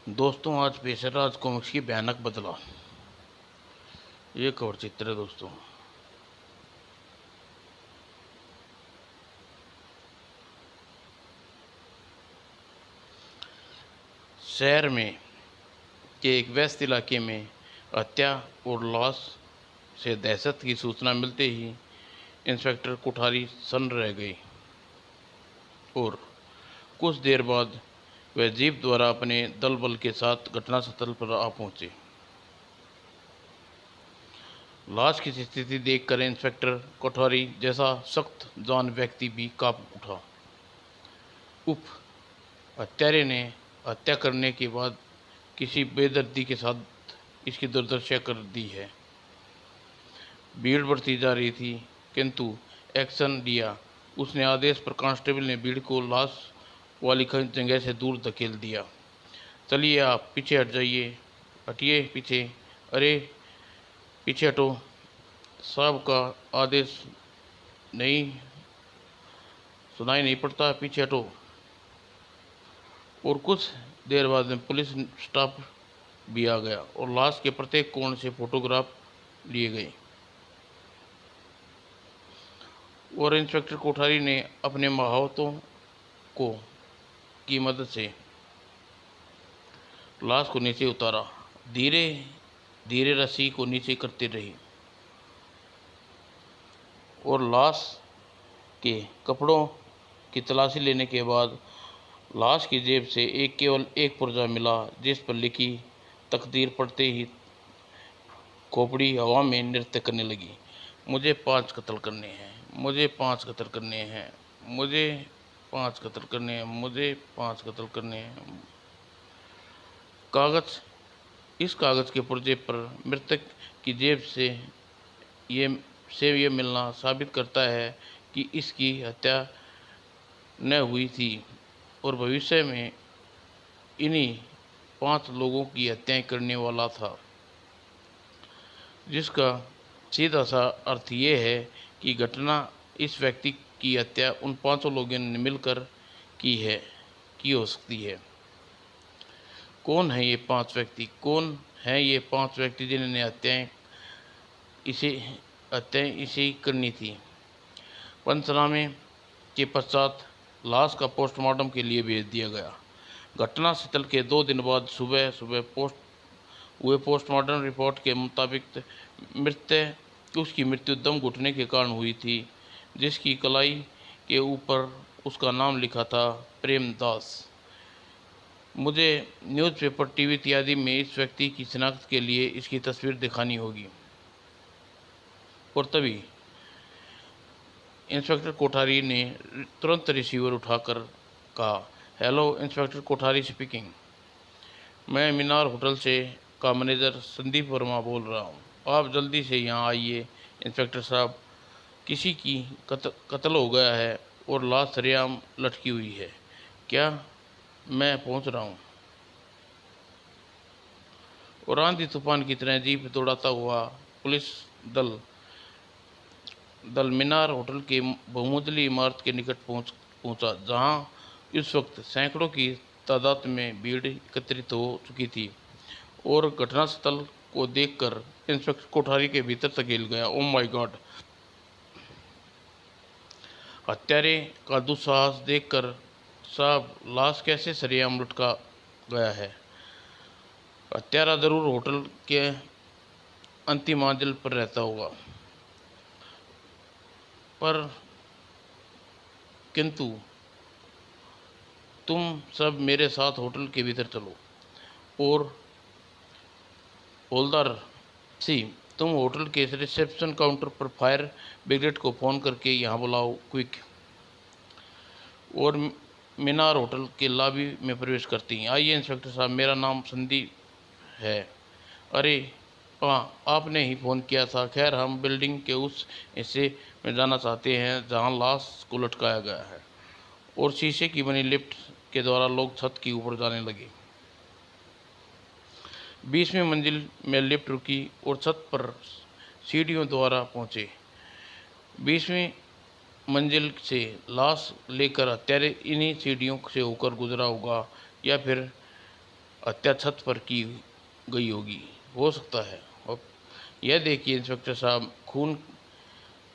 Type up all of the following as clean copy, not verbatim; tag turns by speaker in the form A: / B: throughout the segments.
A: दोस्तों, आज पेश है राज कॉमिक्स की भयानक बदला। ये कवर चित्र है दोस्तों। शहर में के एक व्यस्त इलाके में हत्या और लाश से दहशत की सूचना मिलते ही इंस्पेक्टर कोठारी सन्न रह गई और कुछ देर बाद वह जीप द्वारा अपने दल बल के साथ घटनास्थल पर आ पहुंचे। लाश की स्थिति देखकर इंस्पेक्टर कोठारी जैसा सख्त जान व्यक्ति भी कांप उठा। उप हत्यारे ने हत्या करने के बाद किसी बेदर्दी के साथ इसकी दुर्दशा कर दी है। भीड़ बढ़ती जा रही थी, किंतु एक्शन लिया उसने आदेश पर कांस्टेबल ने भीड़ को लाश वाली जगह से दूर धकेल दिया। चलिए, आप पीछे हट जाइए। हटिए पीछे। अरे पीछे हटो, साहब का आदेश नहीं सुनाई नहीं पड़ता, पीछे हटो। और कुछ देर बाद में पुलिस स्टाफ भी आ गया और लाश के प्रत्येक कोण से फोटोग्राफ लिए गए और इंस्पेक्टर कोठारी ने अपने महावतों को की मदद से लाश को नीचे उतारा। धीरे धीरे रस्सी को नीचे करते रही और लाश के कपड़ों की तलाशी लेने के बाद लाश की जेब से केवल एक पुर्जा मिला, जिस पर लिखी तकदीर पढ़ते ही खोपड़ी हवा में नृत्य करने लगी। मुझे 5 कत्ल करने हैं, मुझे 5 कत्ल करने हैं, मुझे 5 कत्ल करने हैं, मुझे 5 कत्ल करने हैं। इस कागज़ के पुर्जे पर मृतक की जेब से ये मिलना साबित करता है कि इसकी हत्या न हुई थी और भविष्य में इन्हीं 5 लोगों की हत्याएं करने वाला था, जिसका सीधा सा अर्थ ये है कि घटना इस व्यक्ति की हत्या उन 5 लोगों ने मिलकर की हो सकती है। कौन है ये 5 व्यक्ति? कौन है ये 5 व्यक्ति जिन्होंने हत्याएं इसे करनी थी? पंचनामे के पश्चात लाश का पोस्टमार्टम के लिए भेज दिया गया। घटना स्थल के 2 दिन बाद सुबह सुबह हुए पोस्टमार्टम रिपोर्ट के मुताबिक उसकी मृत्यु दम घुटने के कारण हुई थी, जिसकी कलाई के ऊपर उसका नाम लिखा था, प्रेमदास। मुझे न्यूज़पेपर, टीवी इत्यादि में इस व्यक्ति की शिनाख्त के लिए इसकी तस्वीर दिखानी होगी। और तभी इंस्पेक्टर कोठारी ने तुरंत रिसीवर उठाकर कहा, हेलो, इंस्पेक्टर कोठारी स्पीकिंग। मैं मीनार होटल से का मैनेजर संदीप वर्मा बोल रहा हूँ। आप जल्दी से यहाँ आइए इंस्पेक्टर साहब। किसी की कत्ल हो गया है और लाश सरेआम लटकी हुई है। क्या? मैं पहुँच रहा हूँ। और आंधी तूफान की तरह जीप दौड़ाता हुआ पुलिस दल मीनार होटल के बहुमंजिली इमारत के निकट पहुंचा, जहां इस वक्त सैकड़ों की तादाद में भीड़ एकत्रित हो चुकी थी और घटनास्थल को देखकर इंस्पेक्टर कोठारी के भीतर धकेल गया। Oh my God! हत्यारे का दुस्साहस देखकर साहब, लाश कैसे सरेआम लटका गया है? हत्यारा जरूर होटल के अंतिम मंजिल पर रहता होगा, पर किंतु तुम सब मेरे साथ होटल के भीतर चलो। और हवलदार सी, तुम होटल के रिसेप्शन काउंटर पर फायर ब्रिगेड को फ़ोन करके यहाँ बुलाओ, क्विक। और मीनार होटल के लॉबी में प्रवेश करती हैं। आइए इंस्पेक्टर साहब, मेरा नाम संदीप है। अरे हाँ, आपने ही फ़ोन किया था। खैर, हम बिल्डिंग के उस हिस्से में जाना चाहते हैं जहाँ लाश को लटकाया गया है। और शीशे की बनी लिफ्ट के द्वारा लोग छत के ऊपर जाने लगे। 20वीं मंजिल में लिफ्ट रुकी और छत पर सीढ़ियों द्वारा पहुँचे। 20वीं मंजिल से लाश लेकर हत्यारे इन्हीं सीढ़ियों से होकर गुजरा होगा, या फिर हत्या छत पर की गई होगी, हो सकता है। और यह देखिए इंस्पेक्टर साहब, खून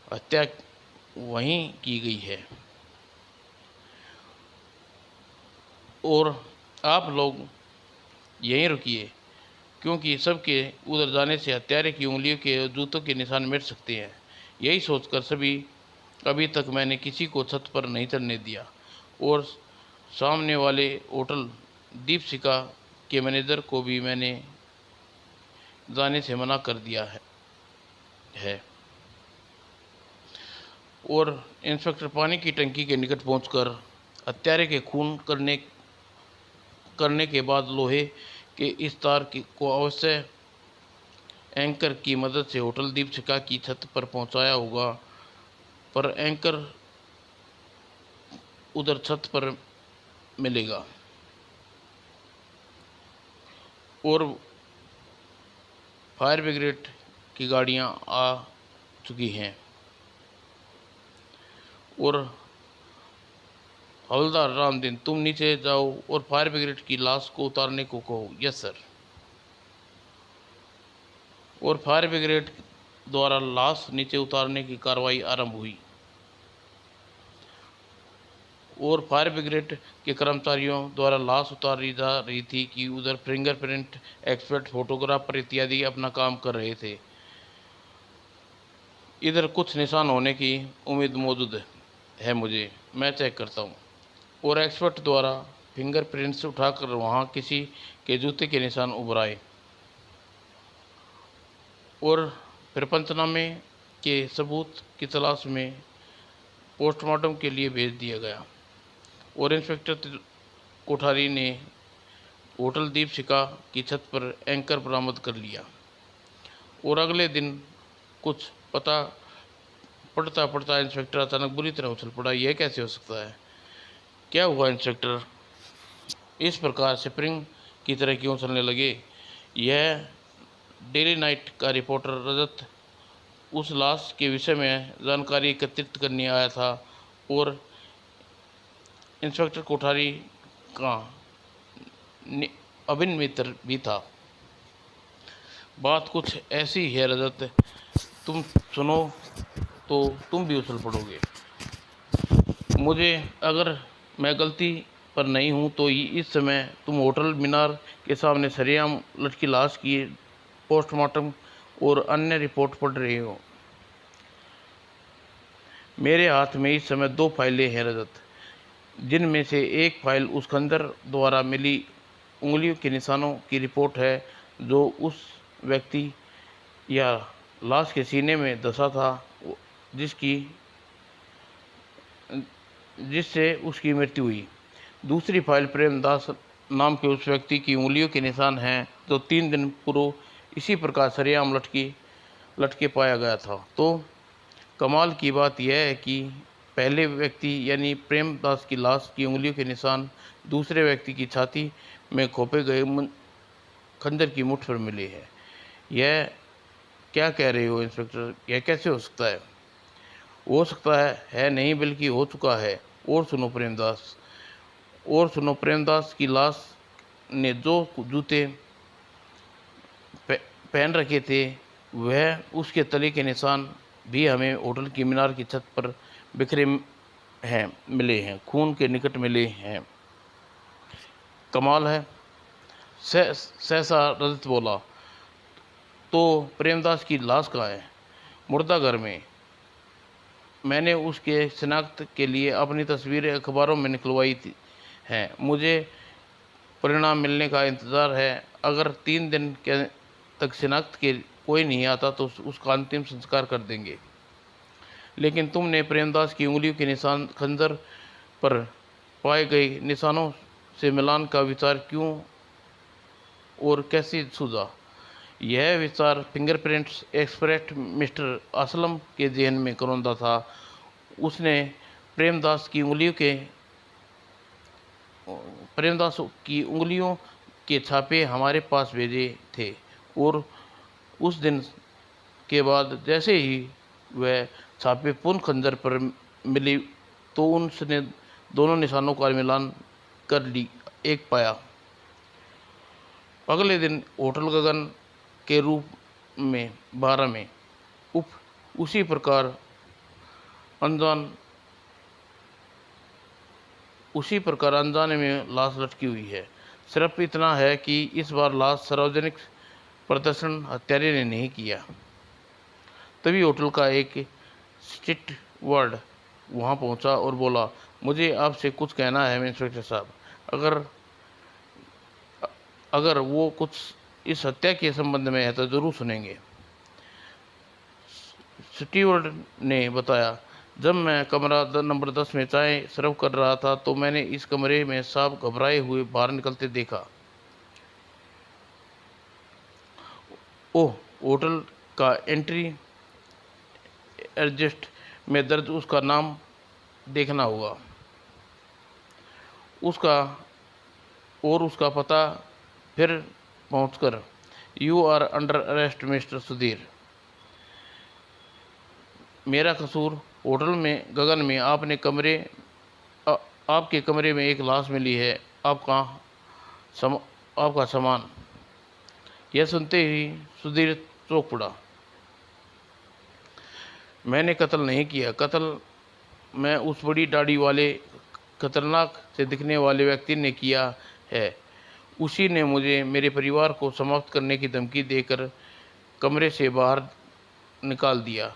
A: हत्या वहीं की गई है और आप लोग यहीं रुकिए, क्योंकि सबके उधर जाने से हत्यारे की उंगलियों के और जूतों के निशान मिट सकते हैं। यही सोचकर अभी तक मैंने किसी को छत पर नहीं चढ़ने दिया और सामने वाले होटल दीपशिखा के मैनेजर को भी मैंने जाने से मना कर दिया है। और इंस्पेक्टर पानी की टंकी के निकट पहुंचकर हत्यारे के खून करने के बाद लोहे के इस तार को अवश्य एंकर की मदद से होटल दीपशिखा की छत पर पहुंचाया होगा, पर एंकर उधर छत पर मिलेगा और फायर ब्रिगेड की गाड़ियां आ चुकी हैं और हवलदार रामदीन, तुम नीचे जाओ और फायर ब्रिगेड की लाश को उतारने को कहो। Yes sir. और फायर ब्रिगेड द्वारा लाश नीचे उतारने की कार्रवाई आरंभ हुई और फायर ब्रिगेड के कर्मचारियों द्वारा लाश उतारी जा रही थी कि उधर फिंगरप्रिंट एक्सपर्ट, फोटोग्राफर इत्यादि अपना काम कर रहे थे। इधर कुछ निशान होने की उम्मीद मौजूद है, मैं चेक करता हूँ। और एक्सपर्ट द्वारा फिंगरप्रिंट्स उठाकर वहाँ किसी के जूते के निशान उभर आए और फिर पंचनामे के सबूत की तलाश में पोस्टमार्टम के लिए भेज दिया गया और इंस्पेक्टर कोठारी ने होटल दीपशिखा की छत पर एंकर बरामद कर लिया। और अगले दिन कुछ पता पड़ता इंस्पेक्टर अचानक बुरी तरह उछल पड़ा। यह कैसे हो सकता है? क्या हुआ इंस्पेक्टर? इस प्रकार स्प्रिंग की तरह क्यों चलने लगे? यह डेली नाइट का रिपोर्टर रजत उस लाश के विषय में जानकारी एकत्रित करने आया था और इंस्पेक्टर कोठारी का अभिन्न मित्र भी था। बात कुछ ऐसी है रजत, तुम सुनो तो तुम भी उछल पड़ोगे। अगर मैं गलती पर नहीं हूँ तो इस समय तुम होटल मीनार के सामने सरेआम लटकी लाश की पोस्टमार्टम और अन्य रिपोर्ट पढ़ रहे हो। मेरे हाथ में इस समय 2 फाइलें हैं रजत, जिनमें से एक फाइल उस खंजर द्वारा मिली उंगलियों के निशानों की रिपोर्ट है जो उस व्यक्ति या लाश के सीने में धंसा था जिससे उसकी मृत्यु हुई। दूसरी फाइल प्रेमदास नाम के उस व्यक्ति की उंगलियों के निशान हैं जो 3 दिन पूर्व इसी प्रकार सरेआम लटके पाया गया था। तो कमाल की बात यह है कि पहले व्यक्ति यानी प्रेमदास की लाश की उंगलियों के निशान दूसरे व्यक्ति की छाती में खोपे गए खंजर की मुठ पर मिले हैं। यह क्या कह रहे हो इंस्पेक्टर? यह कैसे हो सकता है? हो सकता है नहीं, बल्कि हो चुका है। और सुनो प्रेमदास की लाश ने जो जूते पहन रखे थे वह उसके तले के निशान भी हमें होटल की मीनार की छत पर बिखरे मिले हैं, खून के निकट मिले हैं। कमाल है, सहसा रजत बोला। तो प्रेमदास की लाश कहाँ है? मुर्दा घर में। मैंने उसके शिनाख्त के लिए अपनी तस्वीरें अखबारों में निकलवाई हैं। मुझे परिणाम मिलने का इंतज़ार है। अगर 3 दिन तक शिनाख्त के कोई नहीं आता तो उसका अंतिम संस्कार कर देंगे। लेकिन तुमने प्रेमदास की उंगलियों के निशान खंजर पर पाए गए निशानों से मिलान का विचार क्यों और कैसे सूझा? यह विचार फिंगरप्रिंट्स एक्सपर्ट मिस्टर असलम के जहन में करौंदा था। उसने प्रेमदास की उंगलियों के छापे हमारे पास भेजे थे और उस दिन के बाद जैसे ही वह छापे पुन खंजर पर मिली तो उसने दोनों निशानों का मिलान कर ली एक पाया। अगले दिन होटल गगन के रूप में 12 में उसी प्रकार अनजान अनजाने में लाश लटकी हुई है। सिर्फ इतना है कि इस बार लाश सार्वजनिक प्रदर्शन हत्यारे ने नहीं किया। तभी होटल का एक स्टीवर्ड वहां पहुंचा और बोला, मुझे आपसे कुछ कहना है इंस्पेक्टर साहब। अगर वो कुछ इस हत्या के संबंध में है तो जरूर सुनेंगे। स्टीवर्ड ने बताया, जब मैं कमरा नंबर 10 में चाय सर्व कर रहा था तो मैंने इस कमरे में साफ घबराए हुए बाहर निकलते देखा। ओह, होटल का एंट्री एडजस्ट में दर्ज उसका नाम देखना होगा, उसका पता। फिर पहुंचकर, you are under arrest mister Sudhir. मेरा कसूर, होटल में गगन में आपके कमरे में एक लाश मिली है, आपका सामान। यह सुनते ही सुधीर चौंक पड़ा। मैंने कत्ल नहीं किया। कत्ल मैं उस बड़ी दाढ़ी वाले खतरनाक से दिखने वाले व्यक्ति ने किया है। उसी ने मुझे मेरे परिवार को समाप्त करने की धमकी देकर कमरे से बाहर निकाल दिया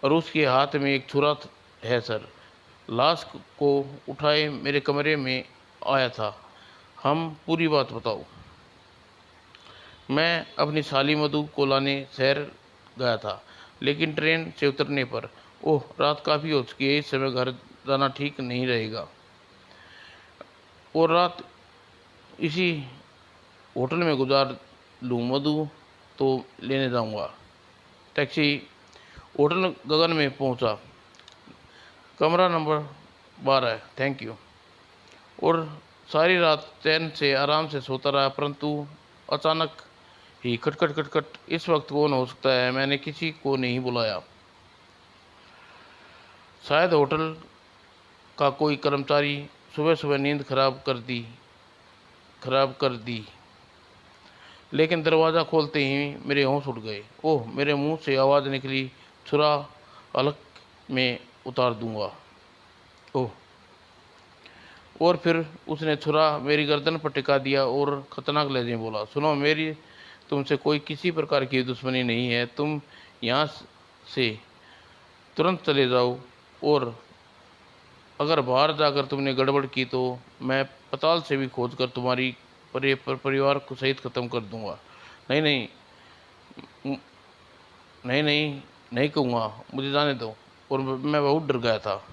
A: और उसके हाथ में एक छुरा है सर। लाश को उठाए मेरे कमरे में आया था। हम पूरी बात बताओ। मैं अपनी साली मधु को लाने शहर गया था, लेकिन ट्रेन से उतरने पर, ओह रात काफ़ी हो चुकी है, इस समय घर जाना ठीक नहीं रहेगा और रात इसी होटल में गुजार लूँ। मधु तो लेने जाऊंगा। टैक्सी होटल गगन में पहुंचा। कमरा नंबर 12, थैंक यू। और सारी रात चैन से आराम से सोता रहा, परंतु अचानक ही खटखट खटखट। इस वक्त कौन हो सकता है? मैंने किसी को नहीं बुलाया। शायद होटल का कोई कर्मचारी सुबह सुबह नींद खराब कर दी। लेकिन दरवाज़ा खोलते ही मेरे होश उड़ गए। ओह, मेरे मुंह से आवाज़ निकली, छुरा अलग में उतार दूंगा। ओह, और फिर उसने छुरा मेरी गर्दन पर टिका दिया और खतरनाक लहजे में बोला, सुनो, मेरी तुमसे कोई किसी प्रकार की दुश्मनी नहीं है। तुम यहाँ से तुरंत चले जाओ और अगर बाहर जाकर तुमने गड़बड़ की तो मैं पताल से भी खोज कर तुम्हारी परिवार को सहित ख़त्म कर दूंगा। नहीं नहीं नहीं नहीं नहीं कहूँगा, मुझे जाने दो। और मैं बहुत डर गया था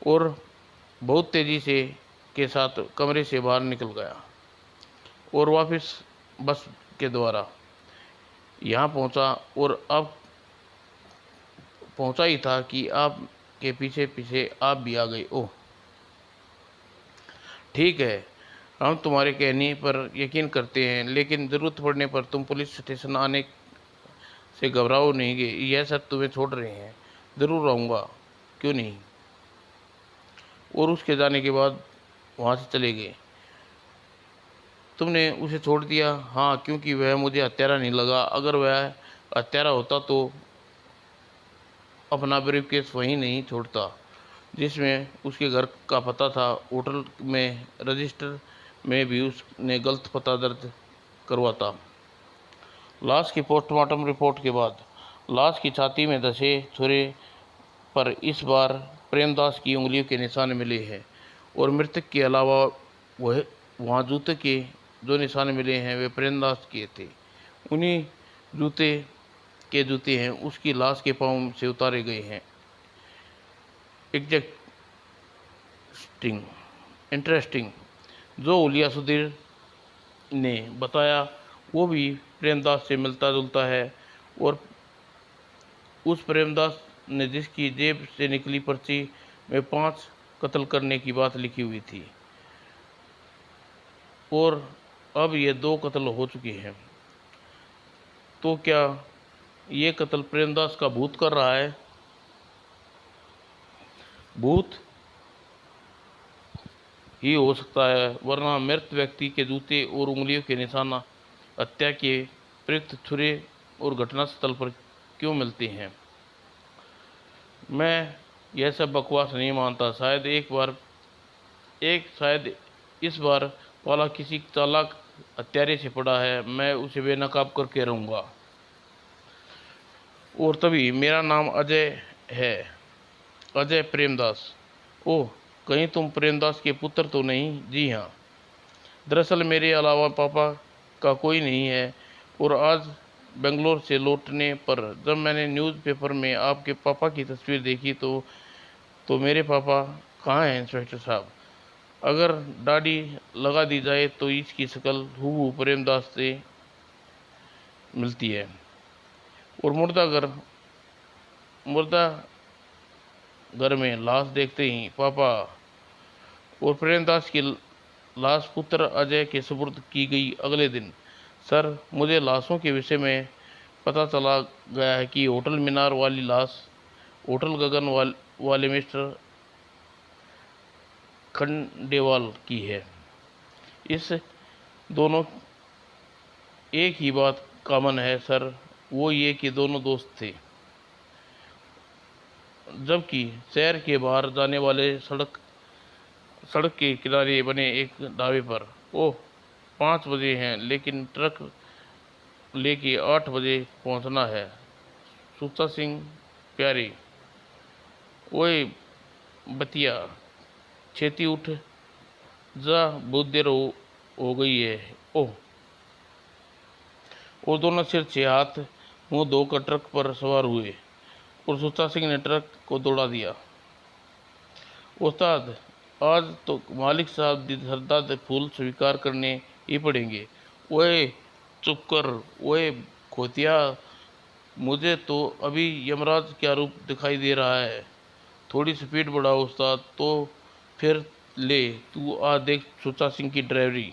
A: और बहुत तेज़ी से के साथ कमरे से बाहर निकल गया और वापस बस के द्वारा यहाँ पहुँचा। और अब पहुँचा ही था कि आपके पीछे पीछे आप भी आ गए। ओह ठीक है, हम तुम्हारे कहने पर यकीन करते हैं, लेकिन ज़रूरत पड़ने पर तुम पुलिस स्टेशन आने से घबराओ नहीं गए। यह सब तुम्हें छोड़ रहे हैं। ज़रूर आऊँगा, क्यों नहीं। और उसके जाने के बाद वहाँ से चले गए। तुमने उसे छोड़ दिया? हाँ, क्योंकि वह मुझे हत्यारा नहीं लगा। अगर वह हत्यारा होता तो अपना ब्रीफकेस वहीं नहीं छोड़ता जिसमें उसके घर का पता था। होटल में रजिस्टर में भी उसने गलत पता दर्ज करवाता। लाश की पोस्टमार्टम रिपोर्ट के बाद लाश की छाती में धंसे छुरे पर इस बार प्रेमदास की उंगलियों के निशान मिले हैं और मृतक के अलावा वहाँ जूते के जो निशान मिले हैं वे प्रेमदास के थे। उन्हीं जूते हैं उसकी लाश के पाँव से उतारे गए हैं। इंटरेस्टिंग। जो हुलिया सुधीर ने बताया वो भी प्रेमदास से मिलता जुलता है और उस प्रेमदास ने जिसकी जेब से निकली पर्ची में 5 कत्ल करने की बात लिखी हुई थी और अब ये 2 कत्ल हो चुके हैं। तो क्या ये कत्ल प्रेमदास का भूत कर रहा है? भूत ही हो सकता है, वरना मृत व्यक्ति के जूते और उंगलियों के निशान हत्या के प्रयुक्त छुरे और घटनास्थल पर क्यों मिलते हैं। मैं यह सब बकवास नहीं मानता। शायद इस बार पाला किसी चालाक हत्यारे से पड़ा है। मैं उसे बेनकाब करके रहूँगा। और तभी मेरा नाम अजय है, अजय प्रेमदास। ओह, कहीं तुम प्रेमदास के पुत्र तो नहीं? जी हाँ। दरअसल मेरे अलावा पापा का कोई नहीं है, और आज बेंगलोर से लौटने पर जब मैंने न्यूज़पेपर में आपके पापा की तस्वीर देखी तो मेरे पापा कहाँ हैं इंस्पेक्टर साहब? अगर दाढ़ी लगा दी जाए तो इसकी शक्ल हूबहू प्रेमदास से मिलती है। और मुर्दा घर में लाश देखते ही पापा और प्रेमदास की लाश पुत्र अजय के सुपुर्द की गई। अगले दिन सर, मुझे लाशों के विषय में पता चला गया है कि होटल मीनार वाली लाश होटल गगन वाले मिस्टर खंडेवाल की है। इस दोनों एक ही बात कॉमन है सर, वो ये कि दोनों दोस्त थे। जबकि शहर के बाहर जाने वाले सड़क के किनारे बने एक ढाबे पर ओह 5 बजे हैं, लेकिन ट्रक लेके 8 बजे पहुंचना है। सुच्चा सिंह प्यारी, ओए बतिया, छेती उठ जा, बहुत देर हो गई है। ओह। और दोनों सिर से हाथ मुंह धोकर ट्रक पर सवार हुए और सुच्चा सिंह ने ट्रक को दौड़ा दिया। उस्ताद, आज तो मालिक साहब सरदार फूल स्वीकार करने ही पड़ेंगे। ओए चुप कर, ओए खोतिया, मुझे तो अभी यमराज क्या रूप दिखाई दे रहा है। थोड़ी स्पीड बढ़ाओ उस्ताद, तो फिर ले तू आ देख सुच्चा सिंह की ड्राइवरी।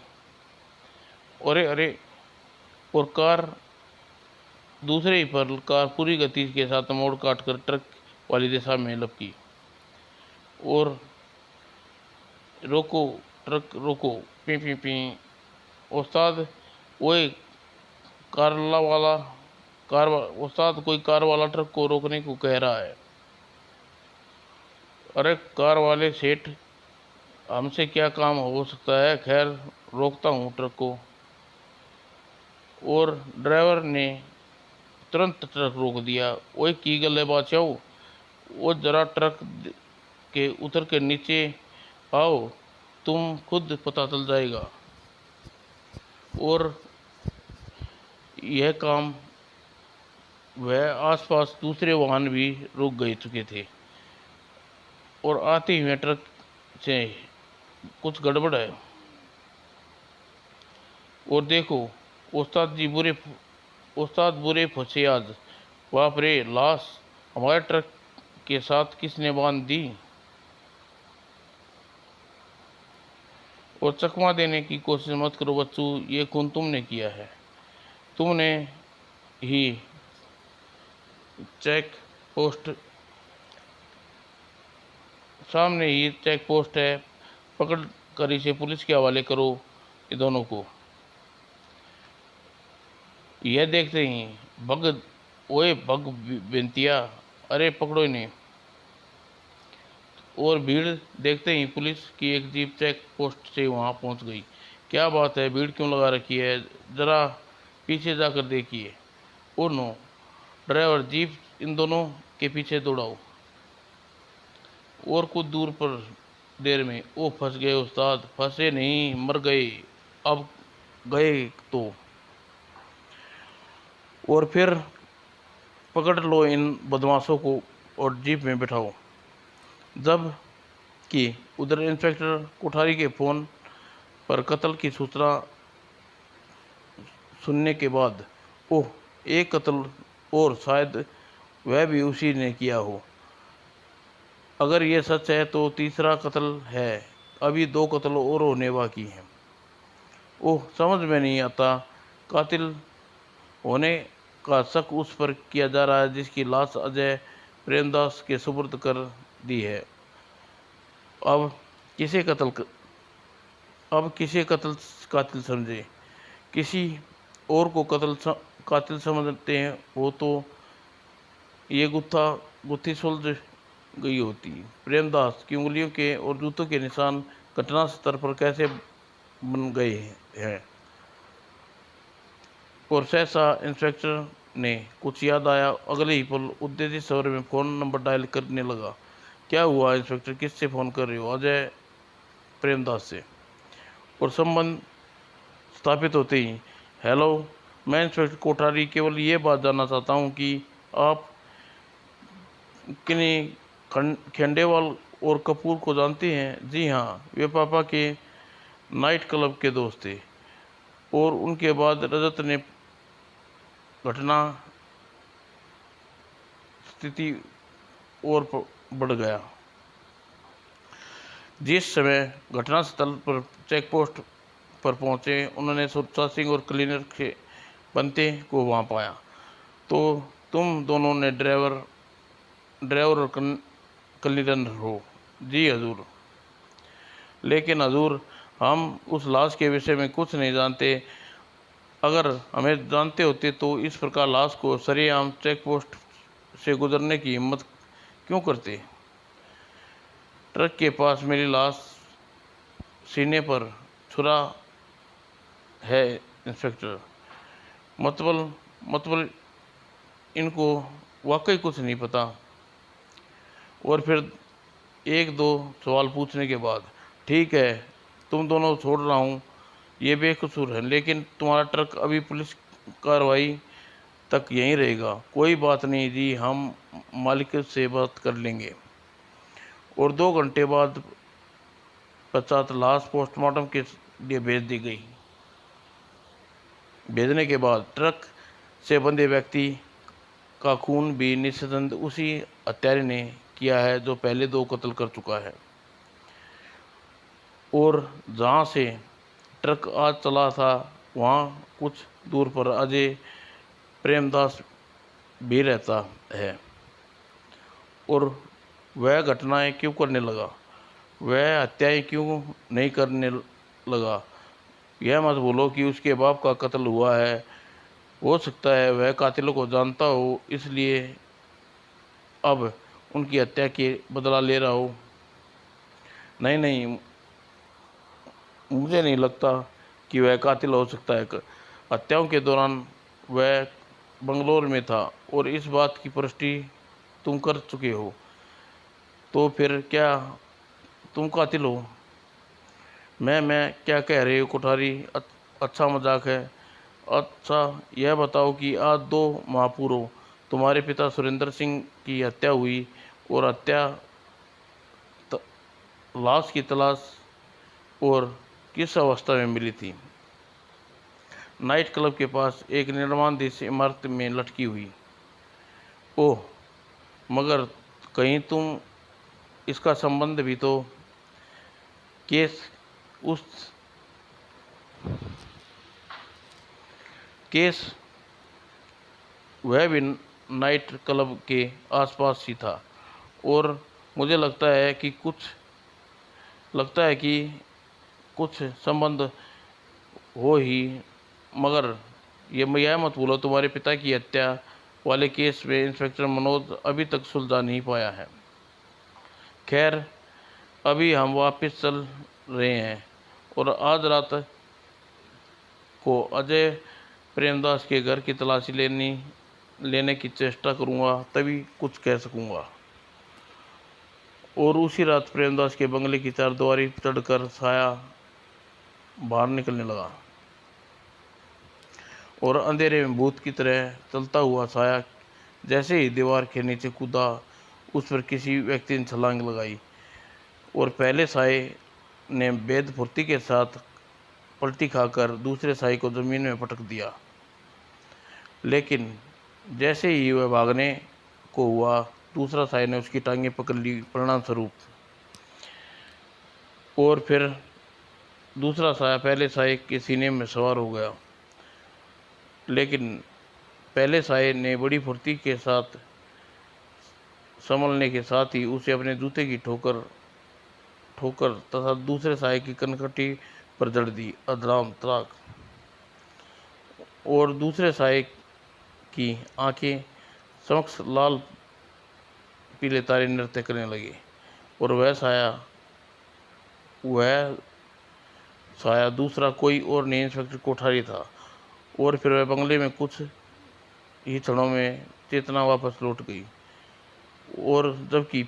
A: अरे अरे। और दूसरे ही पर कार पूरी गति के साथ मोड़ काटकर ट्रक वाली दिशा में लपकी। और रोको, ट्रक रोको, पी पी पी। उस्ताद, ओए उस्ताद, कोई कार वाला ट्रक को रोकने को कह रहा है। अरे कार वाले सेठ, हमसे क्या काम हो सकता है? खैर, रोकता हूँ ट्रक को। और ड्राइवर ने तुरंत ट्रक रोक दिया। ओए की गल है बादशाह, वो जरा ट्रक के उतर के नीचे आओ, तुम खुद पता चल जाएगा। और यह काम वह आसपास दूसरे वाहन भी रुक गए चुके थे। और आते हुए ट्रक से कुछ गड़बड़ है। और देखो उस्ताद बुरे फंसे आज। बाप रे, लाश हमारे ट्रक के साथ किसने बांध दी? और चकमा देने की कोशिश मत करो बच्चों, ये खून तुमने किया है। तुमने ही चेक पोस्ट सामने ही चेक पोस्ट है, पकड़ कर इसे पुलिस के हवाले करो ये दोनों को। यह देखते ही भग बेंतिया, अरे पकड़ो इन्हें। और भीड़ देखते ही पुलिस की एक जीप चेक पोस्ट से वहां पहुंच गई। क्या बात है, भीड़ क्यों लगा रखी है? जरा पीछे जाकर देखिए। ओ नो, ड्राइवर जीप इन दोनों के पीछे दौड़ाओ। और कुछ दूर पर देर में ओ फंस गए उस्ताद। फंसे नहीं, मर गए। अब गए तो। और फिर पकड़ लो इन बदमाशों को और जीप में बिठाओ। जब कि उधर इंस्पेक्टर कोठारी के फ़ोन पर कत्ल की सूचना सुनने के बाद ओह, एक कत्ल और, शायद वह भी उसी ने किया हो। अगर ये सच है तो तीसरा कत्ल है। अभी 2 कत्ल और होने बाकी हैं। ओह, समझ में नहीं आता। कातिल होने का शक उस पर किया जा रहा है जिसकी लाश अजय प्रेमदास के सुपुर्द कर दी है। अब किसे कत्ल अब किसे कातिल समझे, किसी और को कातिल समझते हैं वो तो ये गुत्थी सुलझ गई होती। प्रेमदास की उंगलियों के और जूतों के निशान घटनास्थल पर कैसे बन गए हैं। और सहसा इंस्पेक्टर ने कुछ याद आया, अगले ही पल उत्तेजित स्वर में फोन नंबर डायल करने लगा। क्या हुआ इंस्पेक्टर, किससे फोन कर रहे हो? अजय, प्रेमदास से। और संबंध स्थापित होते ही, हेलो, मैं इंस्पेक्टर कोठारी केवल ये बात जानना चाहता हूँ कि आप किन्हीं खेंडेवाल और कपूर को जानते हैं? जी हाँ, वे पापा के नाइट क्लब के दोस्त थे। और उनके बाद रजत ने घटना स्थिति और बढ़ गया। जिस समय घटनास्थल पर चेक पोस्ट पर पहुंचे, उन्होंने सुरक्षा सिंह और क्लीनर के बनते को वहां पाया। तो तुम दोनों ने ड्राइवर और क्लीनर हो? जी हजूर। लेकिन हजूर, हम उस लाश के विषय में कुछ नहीं जानते। अगर हमें जानते होते तो इस प्रकार लाश को सरेआम चेक पोस्ट से गुजरने की हिम्मत क्यों करते? ट्रक के पास मेरी लाश, सीने पर छुरा है इंस्पेक्टर। मतलब इनको वाकई कुछ नहीं पता। और फिर एक दो सवाल पूछने के बाद, ठीक है, तुम दोनों छोड़ रहा हूँ, ये बेकसूर है, लेकिन तुम्हारा ट्रक अभी पुलिस कार्रवाई तक यहीं रहेगा। कोई बात नहीं जी, हम मालिक से बात कर लेंगे। और 2 घंटे बाद पश्चात लाश पोस्टमार्टम के लिए भेज दी गई। भेजने के बाद ट्रक से बंधे व्यक्ति का खून भी निस्संदेह उसी हत्यारे ने किया है जो पहले 2 कत्ल कर चुका है। और जहाँ से ट्रक आज चला था, वहाँ कुछ दूर पर अजय प्रेमदास भी रहता है। और वह घटनाएं क्यों करने लगा, वह हत्याएं क्यों नहीं करने लगा? यह मत बोलो कि उसके बाप का कत्ल हुआ है। हो सकता है वह कातिलों को जानता हो, इसलिए अब उनकी हत्या के बदला ले रहा हो। नहीं नहीं, मुझे नहीं लगता कि वह कातिल हो सकता है। हत्याओं के दौरान वह बंगलोर में था और इस बात की पुष्टि तुम कर चुके हो। तो फिर क्या तुम कातिल हो? मैं क्या कह रही हूँ कोठारी? अच्छा मजाक है। अच्छा यह बताओ कि आज 2 माह पूर्व तुम्हारे पिता सुरेंद्र सिंह की हत्या हुई और लाश की तलाश और किस अवस्था में मिली थी? नाइट क्लब के पास एक निर्माणाधीन इमारत में लटकी हुई। ओह, मगर कहीं तुम इसका संबंध भी तो केस उस केस वह भी नाइट क्लब के आसपास ही था। और मुझे लगता है कि कुछ संबंध हो ही। मगर यह मत भूलो, तुम्हारे पिता की हत्या वाले केस में इंस्पेक्टर मनोज अभी तक सुलझा नहीं पाया है। खैर, अभी हम वापस चल रहे हैं और आज रात को अजय प्रेमदास के घर की तलाशी लेने की चेष्टा करूंगा, तभी कुछ कह सकूंगा। और उसी रात प्रेमदास के बंगले की चारदीवारी चढ़कर साया बाहर निकलने लगा और अंधेरे में भूत की तरह चलता हुआ साया जैसे ही दीवार के नीचे कूदा, उस पर किसी व्यक्ति ने छलांग लगाई और पहले साये ने वेद फुर्ती के साथ पलटी खाकर दूसरे साये को जमीन में पटक दिया। लेकिन जैसे ही वह भागने को हुआ, दूसरा साये ने उसकी टांगें पकड़ ली परिणाम स्वरूप। और फिर दूसरा साया पहले साये के सीने में सवार हो गया। लेकिन पहले साये ने बड़ी फुर्ती के साथ संभलने के साथ ही उसे अपने जूते की ठोकर तथा दूसरे साये की कनकटी पर जड़ दी अधराम तराक। और दूसरे साये की आंखें समक्ष लाल पीले तारे नृत्य करने लगे। और वह साया दूसरा कोई और नहीं, इंस्पेक्टर कोठारी था। और फिर वह बंगले में कुछ ही क्षणों में चेतना वापस लौट गई। और जबकि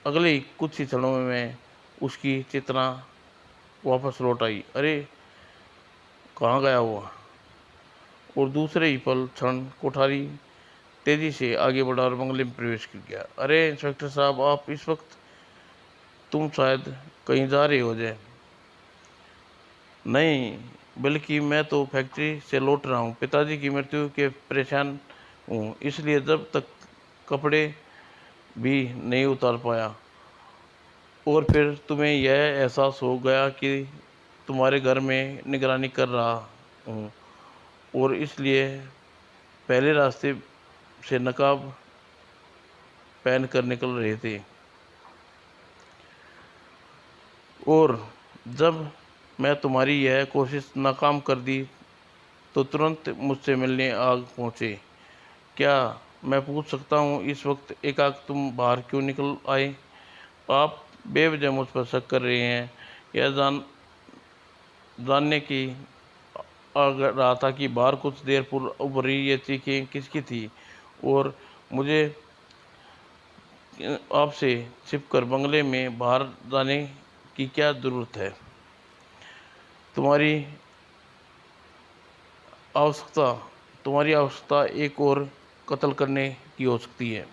A: अगले ही कुछ ही क्षणों में उसकी चेतना वापस लौट आई। अरे कहाँ गया हुआ? और दूसरे ही पल क्षण कोठारी तेजी से आगे बढ़ा और बंगले में प्रवेश कर गया। अरे इंस्पेक्टर साहब, आप इस वक्त? तुम शायद कहीं जा रहे हो जाए। नहीं, बल्कि मैं तो फैक्ट्री से लौट रहा हूँ। पिताजी की मृत्यु के परेशान हूँ, इसलिए जब तक कपड़े भी नहीं उतार पाया। और फिर तुम्हें यह एहसास हो गया कि तुम्हारे घर में निगरानी कर रहा हूँ, और इसलिए पहले रास्ते से नकाब पहन कर निकल रहे थे। और जब मैं तुम्हारी यह कोशिश नाकाम कर दी तो तुरंत मुझसे मिलने आ पहुँचे। क्या मैं पूछ सकता हूँ इस वक्त एकाएक तुम बाहर क्यों निकल आए? आप बेवजह मुझ पर शक कर रहे हैं। यह जानने की रहा था कि बाहर कुछ देर पूर्व उभरी ये चीखें किसकी थी, और मुझे आपसे छिपकर बंगले में बाहर जाने की क्या ज़रूरत है? तुम्हारी आवश्यकता एक और कत्ल करने की हो सकती है।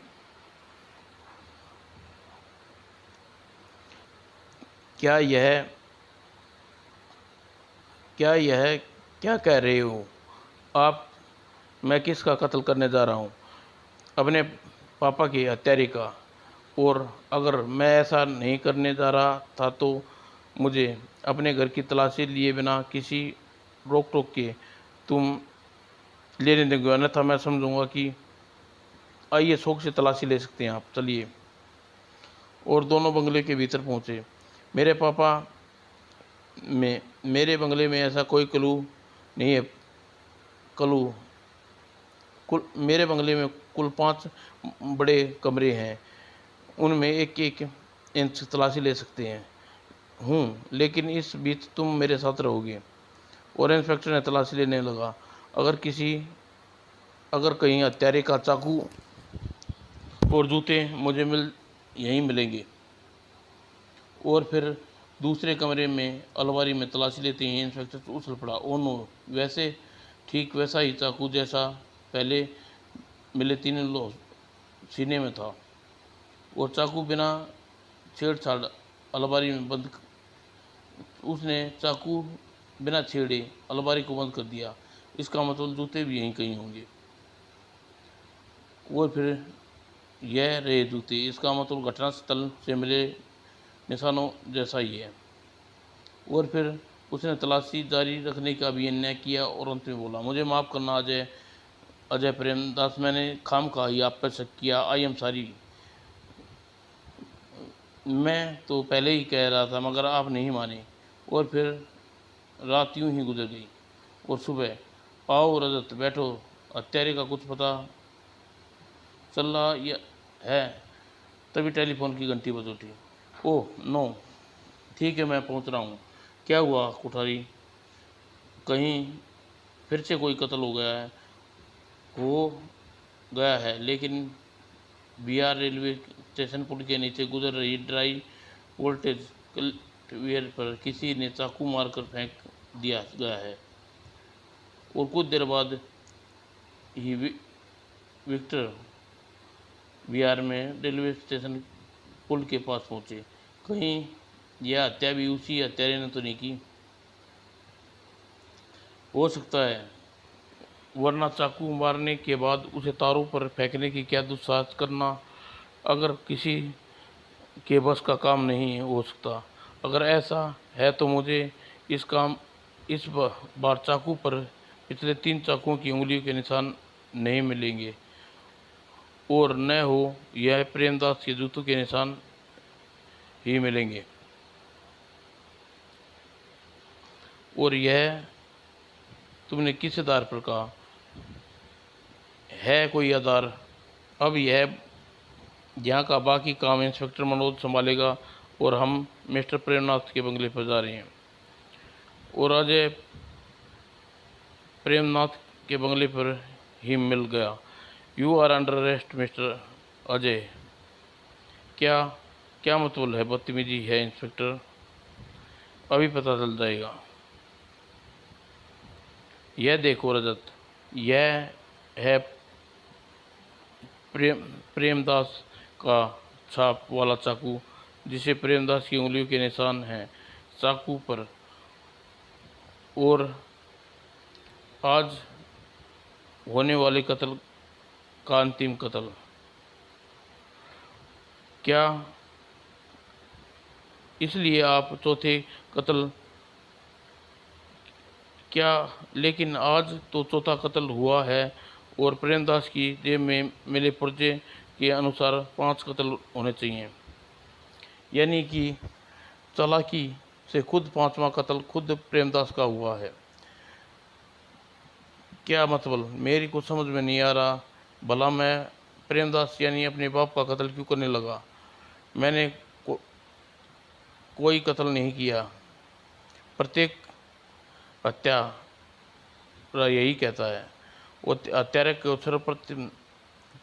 A: क्या क्या कह रहे हो आप? मैं किसका कत्ल करने जा रहा हूँ? अपने पापा की हत्यारे का। और अगर मैं ऐसा नहीं करने जा रहा था तो मुझे अपने घर की तलाशी लिए बिना किसी रोक टोक के तुम लेने देंगे, अन्यथा मैं समझूंगा कि आइए शौक से तलाशी ले सकते हैं आप, चलिए। और दोनों बंगले के भीतर पहुंचे। मेरे बंगले में ऐसा कोई क्लू नहीं है। मेरे बंगले में कुल 5 बड़े कमरे हैं, उनमें एक एक इंच तलाशी ले सकते हैं लेकिन इस बीच तुम मेरे साथ रहोगे। और इंस्पेक्टर ने तलाशी लेने लगा। अगर कहीं हत्यारे का चाकू और जूते मुझे यहीं मिलेंगे। और फिर दूसरे कमरे में अलमारी में तलाशी लेते ही इंस्पेक्टर उछल पड़ा। ओ नो, ठीक वैसा ही चाकू जैसा पहले मिले 3 सीने में था। और चाकू बिना छेड़छाड़ अलमारी में बंद। उसने चाकू बिना छेड़े अलमारी को बंद कर दिया। इसका मतलब जूते भी यहीं कहीं होंगे। और फिर यह रहे जूते, इसका मतलब घटनास्थल से मिले निशानों जैसा ही है। और फिर उसने तलाशी जारी रखने का भी निर्णय किया और अंत में बोला, मुझे माफ़ करना अजय प्रेमदास, मैंने खामखा ही आप पर शक किया। I am sorry. मैं तो पहले ही कह रहा था मगर आप नहीं माने। और फिर रात यूं ही गुजर गई। और सुबह, आओ रजत बैठो, हत्यारे का कुछ पता चल रहा है? तभी टेलीफोन की घंटी बज उठी। ओह नो, ठीक है, मैं पहुंच रहा हूँ। क्या हुआ कोठारी? कहीं फिर से कोई कत्ल हो गया है, लेकिन बिहार रेलवे स्टेशन पुल के नीचे गुजर रही ड्राई वोल्टेज कन्वेयर पर किसी ने चाकू मारकर फेंक दिया गया है। और कुछ देर बाद ही विक्टर बिहार में रेलवे स्टेशन पुल के पास पहुंचे। कहीं यह हत्या भी उसी हत्यारे ने तो नहीं की? हो सकता है, वरना चाकू मारने के बाद उसे तारों पर फेंकने की क्या दुस्साहस करना अगर किसी के बस का काम नहीं हो सकता। अगर ऐसा है तो मुझे इस बार चाकू पर पिछले 3 चाकुओं की उंगलियों के निशान नहीं मिलेंगे, और न हो यह प्रेमदास के जूतों के निशान ही मिलेंगे। और यह तुमने किस आधार पर कहा? है कोई आधार? अब यह यहाँ का बाकी काम इंस्पेक्टर मनोज संभालेगा और हम मिस्टर प्रेमनाथ के बंगले पर जा रहे हैं। और अजय प्रेमनाथ के बंगले पर ही मिल गया। You are under arrest mister Ajay. क्या क्या मतलब है? बदतमीजी है इंस्पेक्टर, अभी पता चल जाएगा। यह देखो रजत, यह है प्रेमदास का छाप वाला चाकू, जिसे प्रेमदास की उंगलियों के निशान हैं चाकू पर। और आज होने वाले कत्ल का अंतिम कत्ल। क्या इसलिए आप चौथे कत्ल? क्या लेकिन आज तो चौथा कत्ल हुआ है और प्रेमदास की जेब में मिले पुर्जे के अनुसार 5 कत्ल होने चाहिए। यानी कि चालाकी से खुद 5वां कत्ल खुद प्रेमदास का हुआ है। क्या मतलब? मेरी कुछ समझ में नहीं आ रहा। भला मैं प्रेमदास यानी अपने बाप का कत्ल क्यों करने लगा? मैंने कोई कत्ल नहीं किया। प्रत्येक हत्या यही कहता है। वो हत्यारे के अवसर पर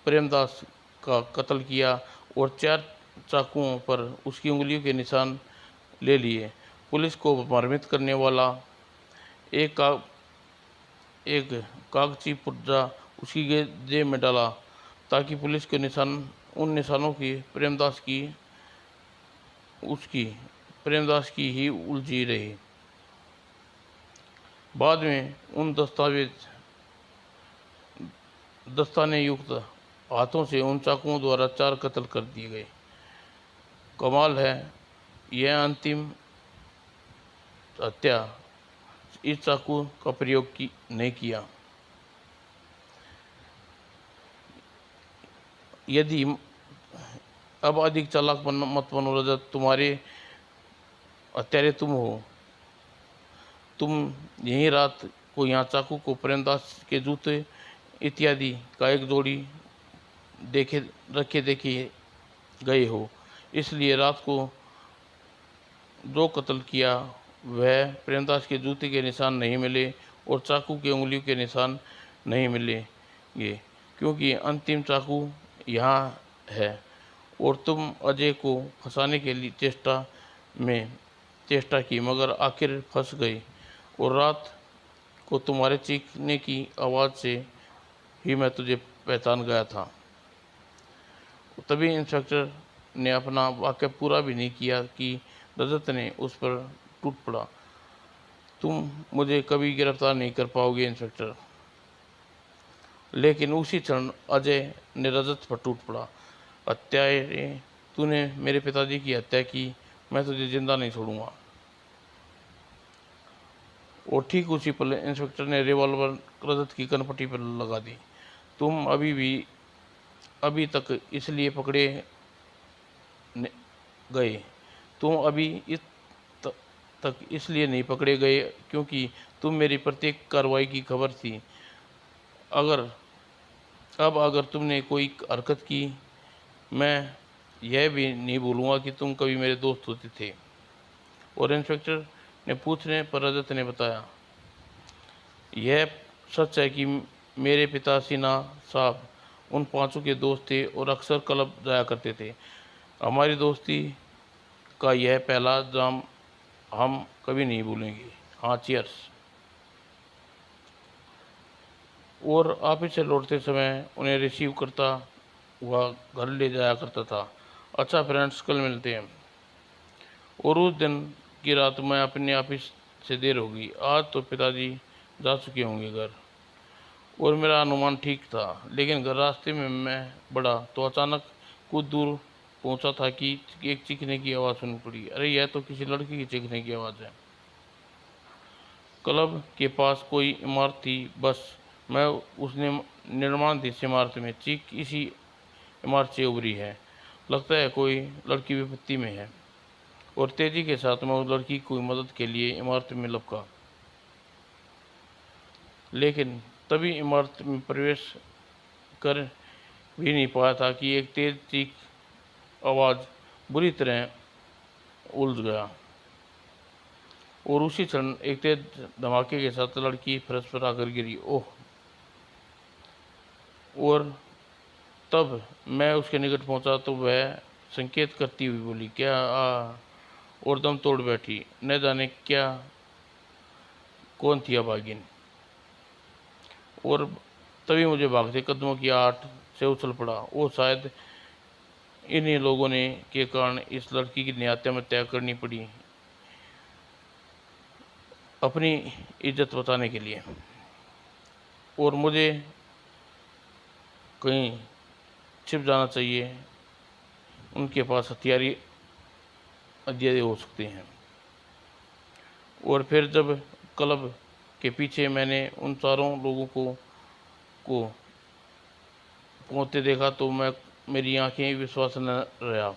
A: प्रेमदास का कत्ल किया और 4 चाकुओं पर उसकी उंगलियों के निशान ले लिए। पुलिस को भ्रमित करने वाला एक कागजी पुर्जा उसकी जेब में डाला ताकि पुलिस के उन निशानों की प्रेमदास की ही उलझी रही। बाद में उन दस्ताने युक्त हाथों से उन चाकुओं द्वारा 4 कत्ल कर दिए गए। कमाल है, यह अंतिम हत्या इस चाकू का प्रयोग नहीं किया। यदि अब अधिक चालाक मत बनो रजत, तुम्हारे हत्यारे तुम हो। तुम यही रात को यहाँ चाकू को प्रेमदास के जूते इत्यादि का एक जोड़ी देखे गए हो। इसलिए रात को जो कत्ल किया वह प्रेमदास के जूते के निशान नहीं मिले और चाकू के उंगलियों के निशान नहीं मिलेंगे, क्योंकि अंतिम चाकू यहाँ है। और तुम अजय को फंसाने के लिए चेष्टा की, मगर आखिर फंस गई। और रात को तुम्हारे चीखने की आवाज़ से ही मैं तुझे पहचान गया था। तभी इंस्पेक्टर ने अपना वाक्य पूरा भी नहीं किया कि रजत ने उस पर टूट पड़ा। तुम मुझे कभी गिरफ्तार नहीं कर पाओगे इंस्पेक्टर। लेकिन उसी क्षण अजय ने रजत पर टूट पड़ा। हत्यारे, तूने मेरे पिताजी की हत्या की, मैं तुझे जिंदा नहीं छोड़ूंगा। और ठीक उसी पल इंस्पेक्टर ने रिवॉल्वर रजत की कनपट्टी पर लगा दी। तुम अभी तक इसलिए पकड़े गए। तुम अभी तक इसलिए नहीं पकड़े गए क्योंकि तुम मेरी प्रत्येक कार्रवाई की खबर थी। अगर तुमने कोई हरकत की, मैं यह भी नहीं भूलूंगा कि तुम कभी मेरे दोस्त होते थे। और इंस्पेक्टर ने पूछने पर रजत ने बताया, यह सच है कि मेरे पिता सिन्हा साहब उन 5 के दोस्त थे और अक्सर क्लब जाया करते थे। हमारी दोस्ती का यह पहला जाम हम कभी नहीं भूलेंगे। हाँ, चीयर्स। और ऑफिस से लौटते समय उन्हें रिसीव करता हुआ घर ले जाया करता था। अच्छा फ्रेंड्स, कल मिलते हैं। और उस दिन की रात मैं अपने ऑफिस से देर हो गई। आज तो पिताजी जा चुके होंगे घर। और मेरा अनुमान ठीक था, लेकिन घर रास्ते में मैं बढ़ा तो अचानक कुछ दूर पहुंचा था कि एक चीखने की आवाज़ सुन पड़ी। अरे, यह तो किसी लड़की की चीखने की आवाज़ है। क्लब के पास कोई इमारत थी, बस मैं उसने निर्माणाधीन इमारत में चीख इसी इमारत से उभरी है। लगता है कोई लड़की विपत्ति में है। और तेज़ी के साथ मैं उस लड़की की मदद के लिए इमारत में लपका। लेकिन तभी इमारत में प्रवेश कर भी नहीं पाया था कि एक तेज चीख आवाज़ बुरी तरह उलझ गया और उसी क्षण एक तेज धमाके के साथ लड़की फर्श पर आकर गिरी। ओह! और तब मैं उसके निकट पहुंचा तो वह संकेत करती हुई बोली, क्या और दम तोड़ बैठी। न जाने क्या कौन थी अभागिन। और तभी मुझे भागते कदमों की आहट से उछल पड़ा। वो शायद इन्हीं लोगों ने के कारण इस लड़की की आत्महत्या करनी पड़ी, अपनी इज्जत बचाने के लिए। और मुझे कहीं छिप जाना चाहिए, उनके पास हथियारी हथियार हो सकते हैं। और फिर जब क्लब के पीछे मैंने उन चारों लोगों को पहुंचते देखा तो मेरी आंखें विश्वास न रहा।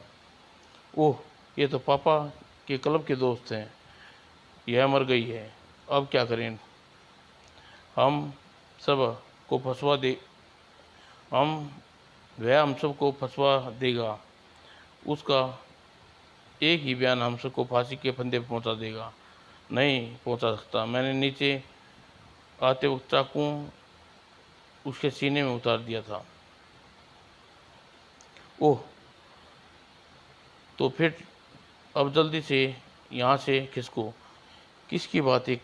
A: ओह! ये तो पापा के क्लब के दोस्त हैं। यह मर गई है, अब क्या करें? हम सब को फंसवा दे हम वह हम सबको फंसवा देगा। उसका एक ही बयान हम सबको फांसी के फंदे पर पहुंचा देगा। नहीं पहुंचा सकता। मैंने नीचे आते वक्त चाकू उसके सीने में उतार दिया था। ओह! तो फिर अब जल्दी से यहाँ से खिसको। किसकी बातें?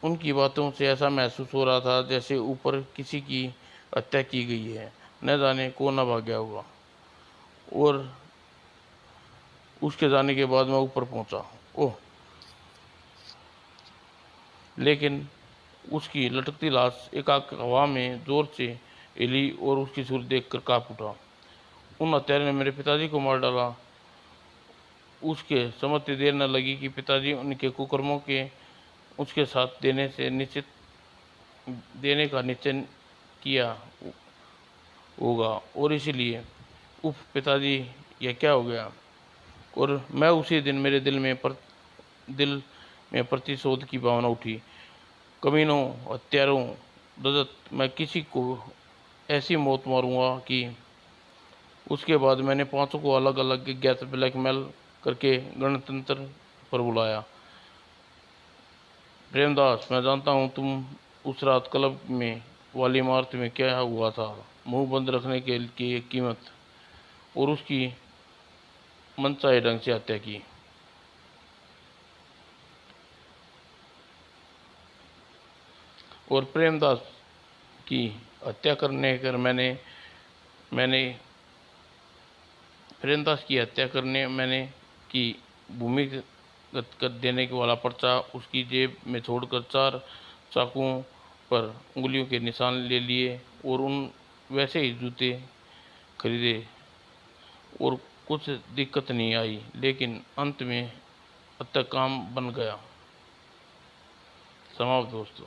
A: उनकी बातों से ऐसा महसूस हो रहा था जैसे ऊपर किसी की हत्या की गई है। न जाने कौन भाग गया होगा। और उसके जाने के बाद मैं ऊपर पहुंचा। ओह! लेकिन उसकी लटकती लाश एकाएक हवा में जोर से हिली और उसकी सूरत देखकर काँप उठा। उन हत्यारों ने मेरे पिताजी को मार डाला। उसके समझते देर न लगी कि पिताजी उनके कुकर्मों के उसके साथ देने का निश्चय किया होगा। और इसीलिए उफ पिताजी, यह क्या हो गया? और मैं उसी दिन मेरे दिल में प्रतिशोध की भावना उठी। कमीनों, हत्यारों, रजत, मैं किसी को ऐसी मौत मारूंगा कि उसके बाद मैंने पांचों को अलग अलग ज्ञात ब्लैकमेल करके गणतंत्र पर बुलाया। प्रेमदास, मैं जानता हूँ तुम उस रात क्लब में वाली इमारत में क्या हुआ था। मुंह बंद रखने की कीमत और उसकी मनचाहे ढंग से हत्या की। और प्रेमदास की हत्या करने कर मैंने प्रेमदास की हत्या करने मैंने की भूमिगत कर देने के वाला पर्चा उसकी जेब में छोड़कर 4 चाकुओं पर उंगलियों के निशान ले लिए और उन वैसे ही जूते खरीदे और कुछ दिक्कत नहीं आई। लेकिन अंत में हत्या काम बन गया। समाप्त दोस्तों।